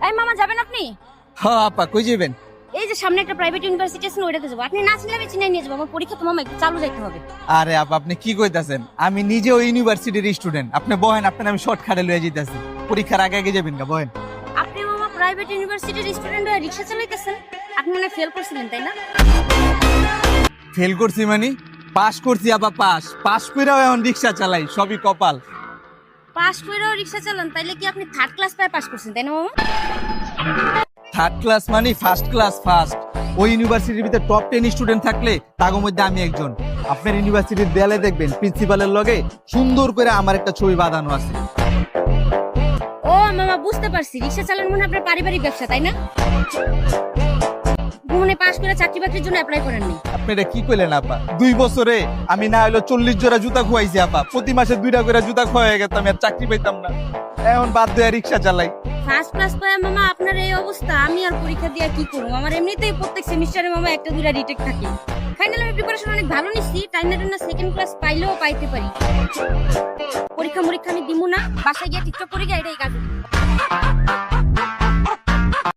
এই মামা যাবেন আপনি? হ্যাঁ আপা, কই যাবেন? এই যে সামনে একটা প্রাইভেট ইউনিভার্সিটি আছে না, ওইটাতে যাবো। আপনি না চিনলে আমি চিনাই নিয়ে যাবো। আমার পরীক্ষা তো মামা একটু চালু যাইতে হবে। আরে আপা, আপনি কি কইতাছেন? আমি নিজেও ইউনিভার্সিটির স্টুডেন্ট। আপনি বহেন, আপনার আমি শর্টকাটে লয়ে যাইতাছি। পরীক্ষার আগে আগে যাবেন না, বহেন। আপনি মামা প্রাইভেট ইউনিভার্সিটির স্টুডেন্ট হয়ে রিক্সা চালাইতেছেন? আপনি মনে ফেল করছিলেন তাই না? ফেল করছি মানে? পাস করছি আপা, পাস কইরাও এখন রিকশা চালাই, সবই কপাল। পাস কইরাও রিক্সা চালান, তাইলে কি আপনি থার্ড ক্লাস পায় পাস করছেন তাই না মামা? থার্ড ক্লাস মানে ফার্স্ট ক্লাস ফার্স্ট। ওই ইউনিভার্সিটির ভিতরে টপ 10 স্টুডেন্ট থাকলে তার মধ্যে আমি একজন। আপনার ইউনিভার্সিটির দেয়ালে দেখবেন প্রিন্সিপালের লগে সুন্দর করে আমার একটা ছবি বাঁধানো আছে। ও মামা, বুঝতে পারছি, রিক্সা চালান মনে হয় আপনার পারিবারিক ব্যবসা তাই না? মনে পাস করে চাকরি বাকরির জন্য অ্যাপ্লাই করেননি? আপনি এটা কি কইলেন আপা? 2 বছরে আমি না হলো 40 জোড়া জুতা খোয়াইছি আপা। প্রতি মাসে 2টা করে জুতা খোয়া হয়ে গেত, আমি আর চাকরি পাইতাম না। এখন বাদ দিয়ে রিক্সা চালাই। ফার্স্ট ক্লাস পায় মামা আপনার এই অবস্থা, আমি আর পরীক্ষা দিয়ে কি করব? আমার এমনিতেই প্রত্যেক সেমিস্টারে মামা একটা দুইটা রিটেক থাকে। ফাইনাল আমি প্রিপারেশন অনেক ভালো নিছি, টাইম না সেকেন্ড ক্লাস পাইলেও পাইতে পারি। পরীক্ষা আমি দিমু না, বাসায় গিয়ে টিকটক করে গিয়ে এটাই কাজ।